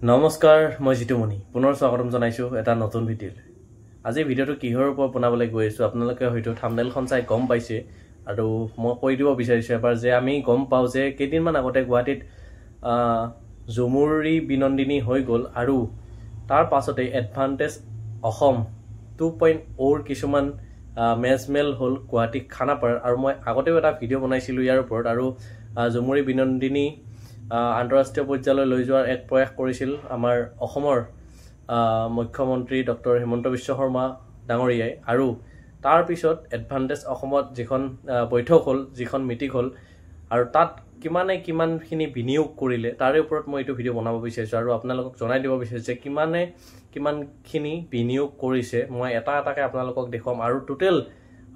নমস্কাৰ মই জিতুমণি পুনৰ স্বাগতম জনাইছো এটা নতুন ভিডিঅ'লৈ আজি ভিডিঅ'টো কিহৰ ওপৰত বনাবলৈ গৈ আছো আপোনালোকে হয়তো থাম্বনেইলখন চাই গম পাইছে আৰু মই কৈ দিব বিচাৰিছো এবাৰ যে আমি গম পাও যে কেইদিনমান আগতে গুৱাহাটীত জমুৰী বিনন্দিনী হৈ গ'ল আৰু তাৰ পাছতে এডভান্টেজ অসম 2.0 ৰ কিছুমান মেজমেল হ'ল গুৱাহাটী খানাপাৰ আৰু মই আগতেও এটা ভিডিঅ' বনাইছিলো ইয়াৰ ওপৰত আৰু জমুৰী বিনন্দিনী আন্তঃৰাষ্ট্ৰীয় পৰ্যায়লৈ লৈ যোৱাৰ এক প্ৰয়াস কৰিছিল আমাৰ অসমৰ মুখ্যমন্ত্ৰী ডক্টৰ হিমন্ত বিশ্ব শৰ্মা ডাঙৰীয়াই আৰু তাৰ পিছত এডভান্টেজ অসমত যিখন বৈঠক হ'ল যিখন মিটিং হ'ল আৰু তাত কিমানখিনি বিনিয়োগ কৰিলে তাৰে ওপৰত মই এইটো ভিডিঅ' বনাব বিচাৰিছো আৰু আপোনালোকক জনাই দিব বিচাৰিছো কিমানখিনি বিনিয়োগ কৰিছে মই এটাকে আপোনালোকক দেখুৱাম আৰু টোটেল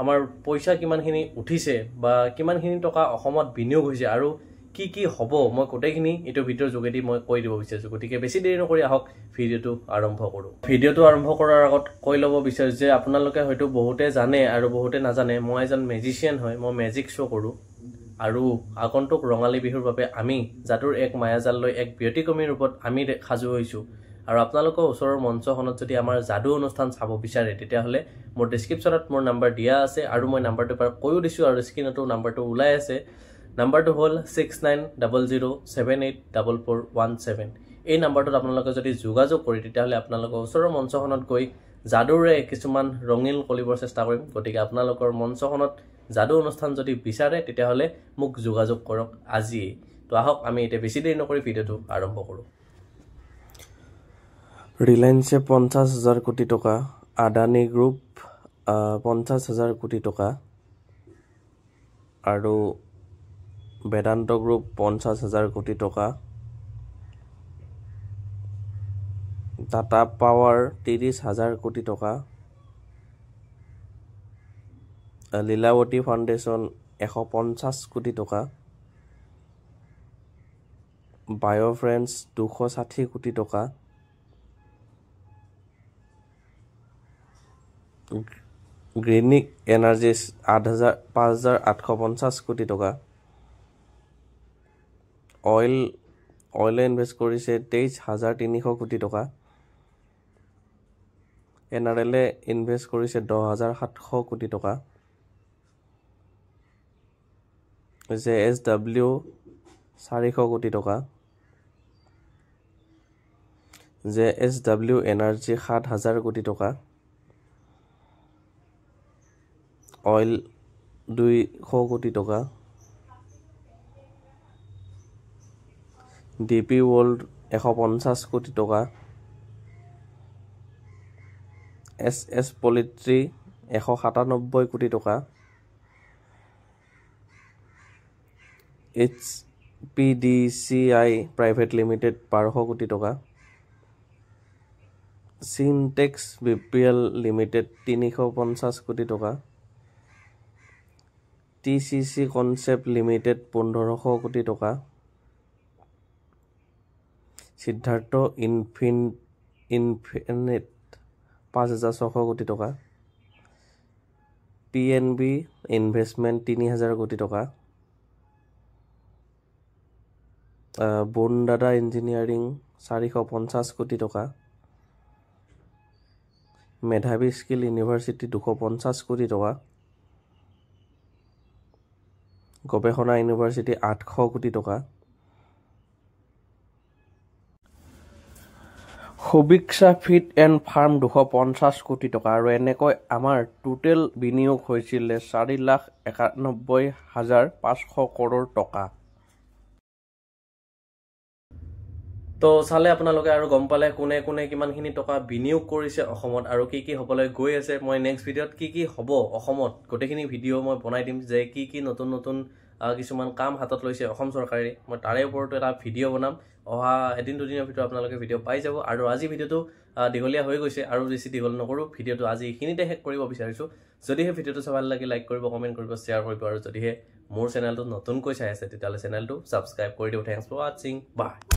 আমাৰ পইচা কিমানখিনি উঠিছে বা কিমানখিনি টকা অসমত বিনিয়োগ হৈছে আৰু কি হ'ব মই গোটেইখিনি এইটো ভিডিঅ'ৰ যোগেদি মই কৈ দিব বিচাৰিছো গতিকে বেছি দেৰি নকৰি আহক ভিডিঅ'টো আৰম্ভ কৰো ভিডিঅ'টো আৰম্ভ কৰাৰ আগত কৈ ল'ব বিচাৰিছো যে আপোনালোকে হয়তো বহুতে জানে আৰু বহুতে নাজানে মই এজন মেজিচিয়ান হয় মই মেজিক শ্ব' কৰো আৰু আগন্তুক ৰঙালী বিহুৰ বাবে আমি যাদুৰ এক মায়াজাল লৈ এক ব্যতিক্ৰমী ৰূপত আমি সাজু হৈছো আৰু আপোনালোকৰ ওচৰৰ মঞ্চখনত যদি আমাৰ যাদু অনুষ্ঠান চাব বিচাৰে তেতিয়াহলে মোৰ ডেসক্ৰিপচনত মোৰ নাম্বাৰ দিয়া আছে আৰু মই নাম্বাৰটো পাৰ কৈও দিছো আৰু স্ক্ৰিনতো নাম্বাৰটো ওলাই আছে নাম্বাৰটো হ'ল 6900784417 এই নাম্বাৰটোত আপোনালোকে যদি যোগাযোগ কৰি তেতিয়াহলে আপোনালোকৰ ওচৰৰ মঞ্চখনত গৈ যাদুৰে কিছুমান ৰঙীন কলিবৰ চেষ্টা কৰিম গতিকে আপোনালোকৰ মঞ্চখনত যাদু অনুষ্ঠান যদি বিচাৰে তেতিয়াহলে মোক যোগাযোগ কৰক আজি তো আহক আমি এটা বেছি দেৰি নকৰি ভিডিঅ'টো আৰম্ভ কৰো ৰিলায়েন্সে 50,000 কোটি টকা আদানী গ্ৰুপ 50,000 কোটি টকা আৰু বেদান্ত গ্ৰুপ 50,000 কোটি টকা টাটা পাৱাৰ 30,000 কোটি টকা লীলাৱতী ফাউণ্ডেশ্যন 150 কোটি টকা বায়োফ্ৰেন্স 260 কোটি টকা গ্ৰীনিক এনাৰ্জিজ 5,850 কোটি টকা অইলে ইনভেষ্ট কৰিছে 23,300 কোটি টকা এনআৰএলে ইনভেষ্ট কৰিছে 10,700 কোটি টকা JSW 400 কোটি টকা JSW এনাৰ্জি 7,000 কোটি টকা অইল 200 কোটি টকা ডিপি ৱৰ্ল্ড 150 কোটি টকা SS পলিট্ৰি 197 কোটি টকা HPDCI প্ৰাইভেট লিমিটেড 1200 কোটি টকা সিনটেক্স BPL লিমিটেড 350 কোটি টকা TCC কনসেপ্ট লিমিটেড 1500 কোটি টকা সিদ্ধাৰ্থ ইনফিনিট 5,600 কোটি টকা PNB ইনভেষ্টমেন্ট 3,000 কোটি টকা বনদাদা ইঞ্জিনিয়াৰিং 450 কোটি টকা মেধাবী স্কিল ইউনিভাৰ্চিটি 250 কোটি টকা গৱেষণা ইউনিভাৰ্চিটি 800 কোটি টকা সুবিক্ষা ফিট এণ্ড ফাৰ্ম 250 কোটি টকা আৰু এনেকৈ আমাৰ টোটেল বিনিয়োগ হৈছিল 4,91,500 কৰোৰ টকা তো চালে আপোনালোকে আৰু গম পালে কোনে কিমানখিনি টকা বিনিয়োগ কৰিছে অসমত আৰু কি হ'বলৈ গৈ আছে মই নেক্সট ভিডিঅ'ত কি হ'ব অসমত গোটেইখিনি ভিডিঅ' মই বনাই দিম যে কি নতুন কিছুমান কাম হাতত লৈছে অসম চৰকাৰে মই তাৰে ওপৰতো এটা ভিডিঅ' বনাম অহা এদিন দুদিনৰ ভিতৰত আপোনালোকে ভিডিঅ' পাই যাব আৰু আজি ভিডিঅ'টো দীঘলীয়া হৈ গৈছে আৰু বেছি দীঘল নকৰো ভিডিঅ'টো আজি এইখিনিতে শেষ কৰিব বিচাৰিছো যদিহে ভিডিঅ'টো চাই ভাল লাগে লাইক কৰিব কমেন্ট কৰিব শ্বেয়াৰ কৰিব আৰু যদিহে মোৰ চেনেলটো নতুনকৈ চাই আছে তেতিয়াহ'লে চেনেলটো সাবস্ক্ৰাইব কৰি দিও থ্যাঙ্কস ফৰ ওয়াচিং বাই